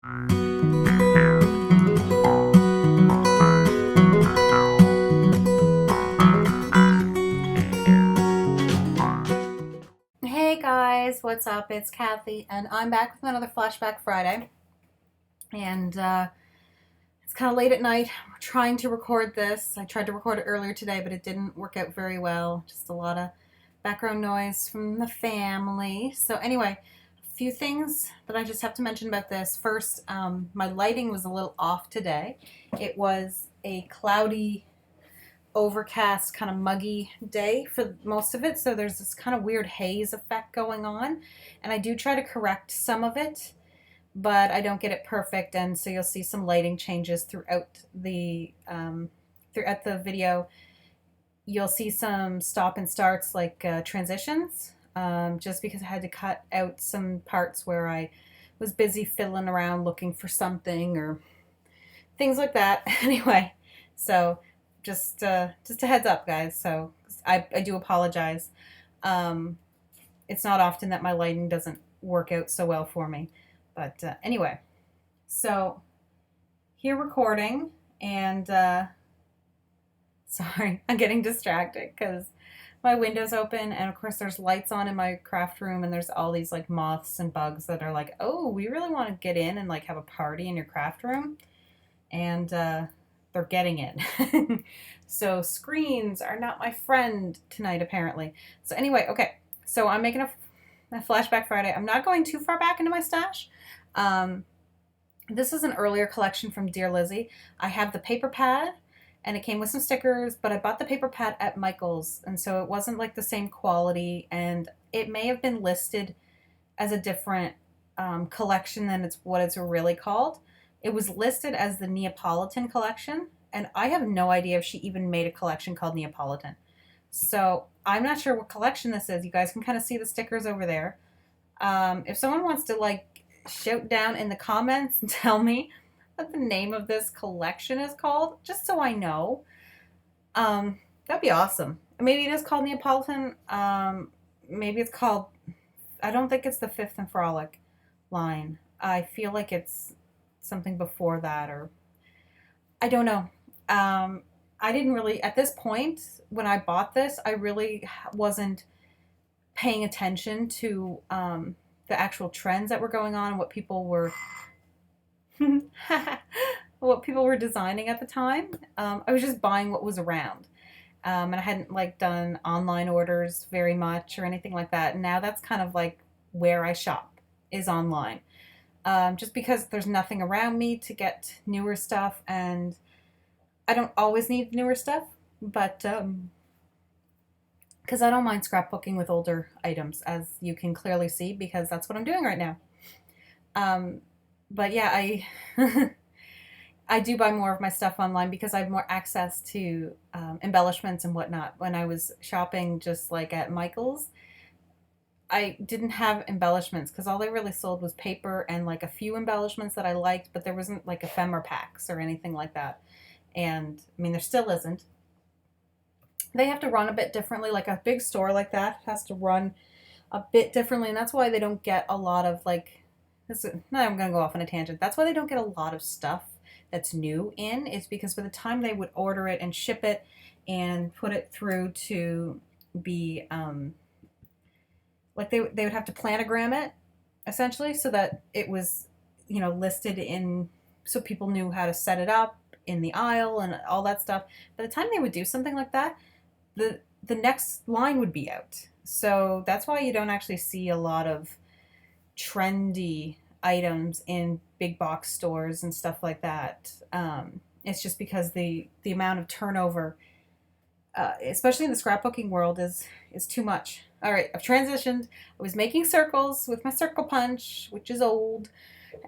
Hey guys, what's up? It's Kathy, and I'm back with another Flashback Friday. And it's kind of late at night. We're trying to record this. I tried to record it earlier today, but it didn't work out very well. Just a lot of background noise from the family. So, anyway, a few things that I just have to mention about this. First, my lighting was a little off today. It was a cloudy, overcast, kind of muggy day for most of it, so there's this kind of weird haze effect going on, and I do try to correct some of it, but I don't get it perfect, and so you'll see some lighting changes throughout the video. You'll see some stop and starts, like transitions, just because I had to cut out some parts where I was busy fiddling around looking for something or things like that. Anyway, so just a heads up, guys. So I do apologize. Um, it's not often that my lighting doesn't work out so well for me, but anyway. So here recording, and sorry, I'm getting distracted because my window's open, and of course there's lights on in my craft room, and there's all these like moths and bugs that are like, oh, we really want to get in and like have a party in your craft room, and they're getting it. So screens are not my friend tonight, apparently. So anyway, okay. So I'm making a Flashback Friday. I'm not going too far back into my stash. Um, this is an earlier collection from Dear Lizzie. I have the paper pad, and it came with some stickers, but I bought the paper pad at Michael's, and so it wasn't like the same quality, and it may have been listed as a different collection than what it's really called. It was listed as the Neapolitan collection, and I have no idea if she even made a collection called Neapolitan. So I'm not sure what collection this is. You guys can kind of see the stickers over there. If someone wants to like shout down in the comments and tell me what the name of this collection is called, just so I know, that'd be awesome. Maybe it is called Neapolitan. Maybe it's called. I don't think it's the Fifth and Frolic line. I feel like it's something before that, or I don't know. I didn't really, at this point, when I bought this, I really wasn't paying attention to the actual trends that were going on and what people were what people were designing at the time. I was just buying what was around. And I hadn't like done online orders very much or anything like that. And now that's kind of like where I shop is online. Just because there's nothing around me to get newer stuff, and I don't always need newer stuff, but because I don't mind scrapbooking with older items, as you can clearly see, because that's what I'm doing right now. Um, but yeah, I do buy more of my stuff online because I have more access to embellishments and whatnot. When I was shopping, just like at Michael's, I didn't have embellishments because all they really sold was paper and like a few embellishments that I liked, but there wasn't like ephemera packs or anything like that. And I mean, there still isn't. They have to run a bit differently. Like a big store like that has to run a bit differently, and that's why they don't get a lot of like. Now I'm going to go off on a tangent. That's why they don't get a lot of stuff that's new in. Is because by the time they would order it and ship it and put it through to be like they would have to planogram it essentially so that it was listed in, so people knew how to set it up in the aisle and all that stuff. By the time they would do something like that, the next line would be out. So that's why you don't actually see a lot of trendy items in big box stores and stuff like that. It's just because the amount of turnover, especially in the scrapbooking world, is too much. All right, I've transitioned. I was making circles with my circle punch, which is old,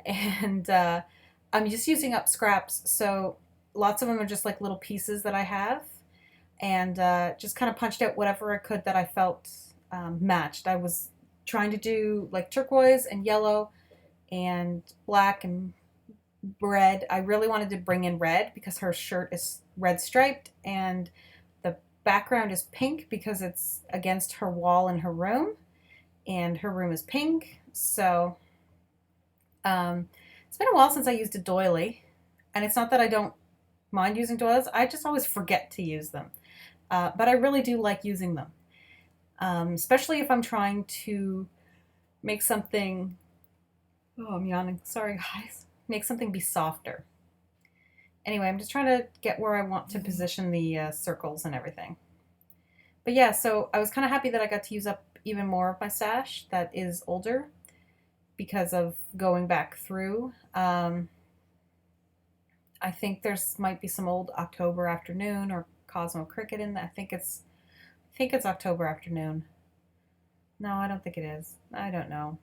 and I'm just using up scraps. So lots of them are just like little pieces that I have, and just kind of punched out whatever I could that I felt matched. I was trying to do like turquoise and yellow and black and red. I really wanted to bring in red because her shirt is red striped, and the background is pink because it's against her wall in her room, and her room is pink. So It's been a while since I used a doily, and it's not that I don't mind using doilies. I just always forget to use them. But I really do like using them, especially if I'm trying to make something. Oh, I'm yawning. Sorry, guys. Make something be softer. Anyway, I'm just trying to get where I want to position the circles and everything. But yeah, so I was kind of happy that I got to use up even more of my stash that is older because of going back through. I think there's might be some old October Afternoon or Cosmo Cricket in there. I think it's October Afternoon. No, I don't think it is. I don't know.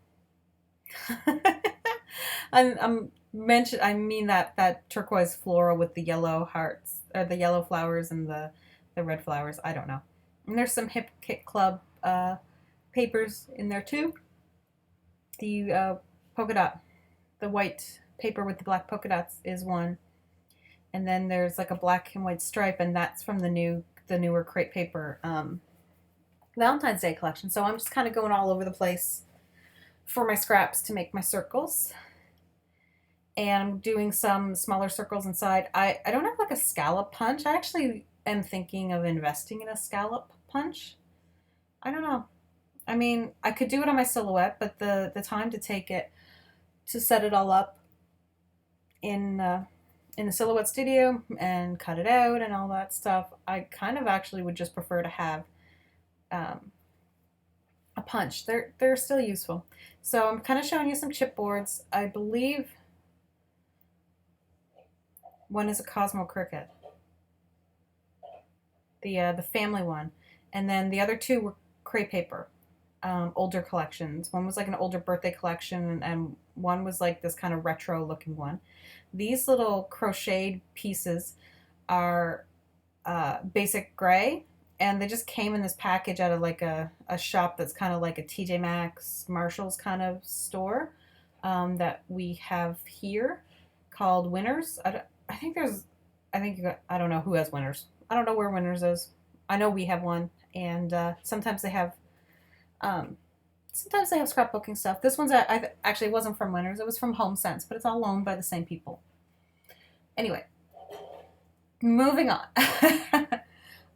I mean that turquoise floral with the yellow hearts or the yellow flowers and the red flowers. I don't know. And there's some Hip Kit Club papers in there too. The polka dot, the white paper with the black polka dots is one, and then there's like a black and white stripe, and that's from the newer crepe paper Valentine's Day collection. So I'm just kind of going all over the place for my scraps to make my circles. And I'm doing some smaller circles inside. I don't have like a scallop punch. I actually am thinking of investing in a scallop punch. I don't know. I mean, I could do it on my silhouette, but the time to take it to set it all up in the silhouette studio and cut it out and all that stuff, I kind of actually would just prefer to have um, a punch. They're still useful. So I'm kind of showing you some chipboards. I believe one is a Cosmo Cricket, the family one, and then the other two were crepe paper, older collections. One was like an older birthday collection, and one was like this kind of retro looking one. These little crocheted pieces are basic gray, and they just came in this package out of like a shop that's kind of like a TJ Maxx, Marshall's kind of store that we have here called Winners. I think there's, I think you got, I don't know who has Winners. I don't know where Winners is. I know we have one, and um, sometimes they have scrapbooking stuff. This one's actually it wasn't from Winners. It was from Home Sense, but it's all owned by the same people. Anyway, moving on.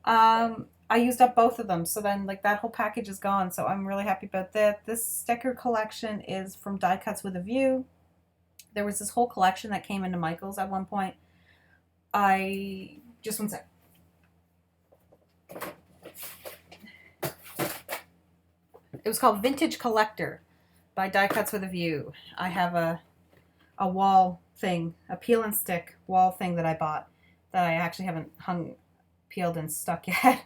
I used up both of them, so then like that whole package is gone. So I'm really happy about that. This sticker collection is from Die Cuts with a View. There was this whole collection that came into Michael's at one point. Just one sec. It was called Vintage Collector by Die Cuts with a View. I have a wall thing, a peel and stick wall thing that I bought that I actually haven't peeled and stuck yet.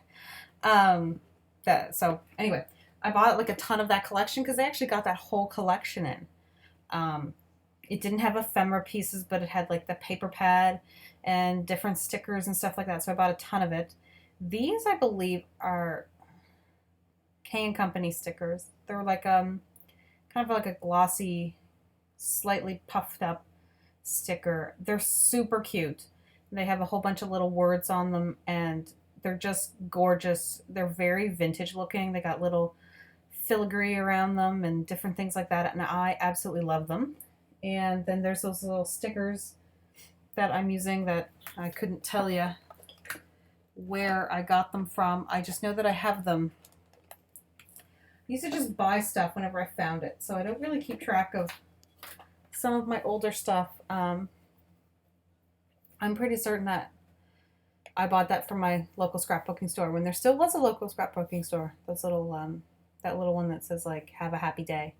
So anyway, I bought like a ton of that collection because they actually got that whole collection in. It didn't have ephemera pieces, but it had like the paper pad and different stickers and stuff like that. So I bought a ton of it. These, I believe, are K& Company stickers. They're like kind of like a glossy, slightly puffed up sticker. They're super cute. They have a whole bunch of little words on them, and they're just gorgeous. They're very vintage looking. They got little filigree around them and different things like that, and I absolutely love them. And then there's those little stickers that I'm using that I couldn't tell you where I got them from. I just know that I have them. I used to just buy stuff whenever I found it, so I don't really keep track of some of my older stuff. I'm pretty certain that I bought that from my local scrapbooking store when there still was a local scrapbooking store. Those little that little one that says like "Have a happy day."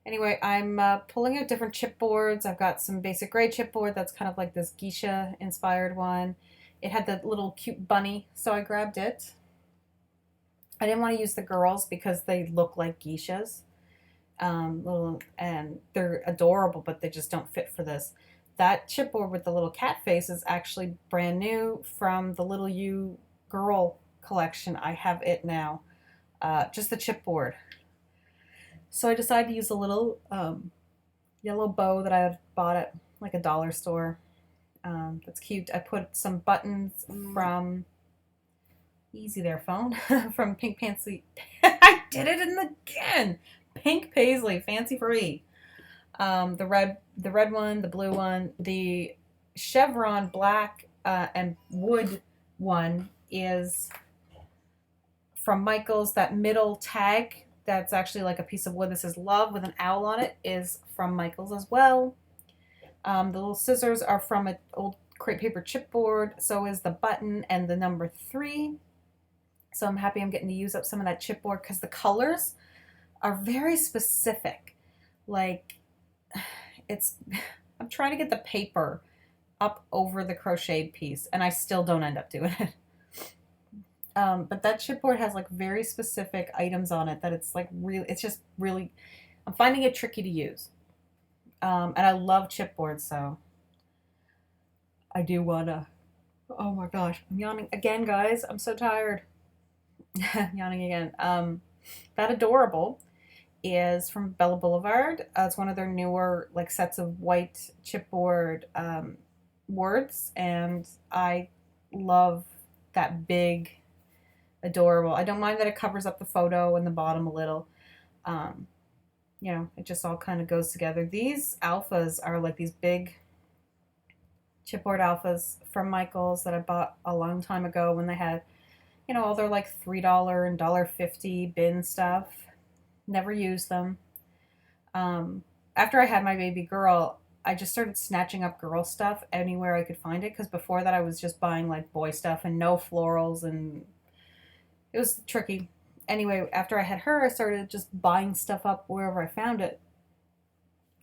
Anyway, I'm pulling out different chipboards. I've got some basic gray chipboard that's kind of like this geisha inspired one. It had the little cute bunny, so I grabbed it. I didn't want to use the girls because they look like geishas. And they're adorable, but they just don't fit for this. That chipboard with the little cat face is actually brand new from the Little You Girl collection. I have it now. Just the chipboard. So I decided to use a little yellow bow that I had bought at like a dollar store. That's cute. I put some buttons from Easy There Phone from Pink Paisley. I did it again. Pink Paisley, fancy free. The red one, the blue one, the chevron black and wood one is from Michaels. That middle tag, that's actually like a piece of wood that says love with an owl on it, is from Michaels as well. The little scissors are from an old crepe paper chipboard. So is the button and the number 3. So I'm happy I'm getting to use up some of that chipboard because the colors are very specific. Like, it's, I'm trying to get the paper up over the crocheted piece and I still don't end up doing it. But that chipboard has like very specific items on it that it's like really, it's just really, I'm finding it tricky to use. And I love chipboard, so I do wanna. Oh my gosh, I'm yawning again, guys. I'm so tired. I'm yawning again. That Adorable is from Bella Boulevard. It's one of their newer like sets of white chipboard words, and I love that big adorable. I don't mind that it covers up the photo in the bottom a little. Um, it just all kind of goes together. These alphas are like these big chipboard alphas from Michaels that I bought a long time ago when they had, all their like $3 and $1.50 bin stuff. Never used them. After I had my baby girl, I just started snatching up girl stuff anywhere I could find it because before that I was just buying like boy stuff and no florals, and it was tricky. Anyway, after I had her, I started just buying stuff up wherever I found it.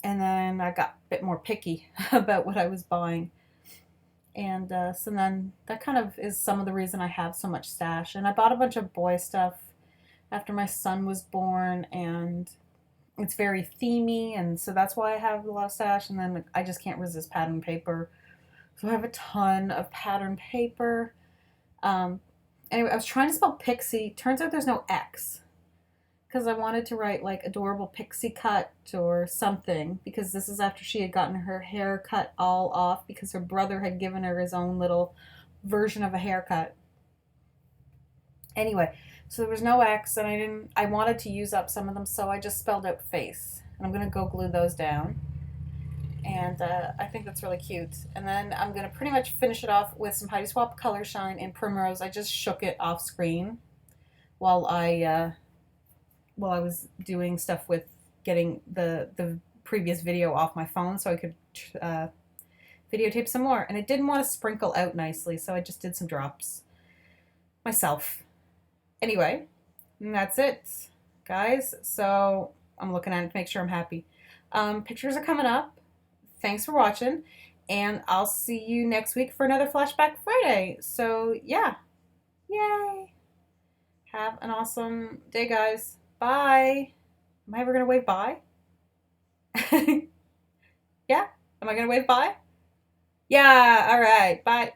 And then I got a bit more picky about what I was buying. And so then that kind of is some of the reason I have so much stash. And I bought a bunch of boy stuff after my son was born, and it's very themey, and so that's why I have a lot of stash. And then I just can't resist pattern paper, so I have a ton of pattern paper. Anyway, I was trying to spell pixie. Turns out there's no X because I wanted to write like adorable pixie cut or something, because this is after she had gotten her hair cut all off because her brother had given her his own little version of a haircut. Anyway, so there was no X, and I wanted to use up some of them, so I just spelled out face. And I'm going to go glue those down. And I think that's really cute. And then I'm going to pretty much finish it off with some Heidi Swap Color Shine in Primrose. I just shook it off screen while I was doing stuff with getting the previous video off my phone so I could videotape some more. And it didn't want to sprinkle out nicely, so I just did some drops myself. Anyway, and that's it, guys. So I'm looking at it to make sure I'm happy. Pictures are coming up. Thanks for watching, and I'll see you next week for another Flashback Friday. So yeah, yay! Have an awesome day, guys. Bye. Am I ever gonna wave bye? Yeah? Am I gonna wave bye? Yeah, all right, bye.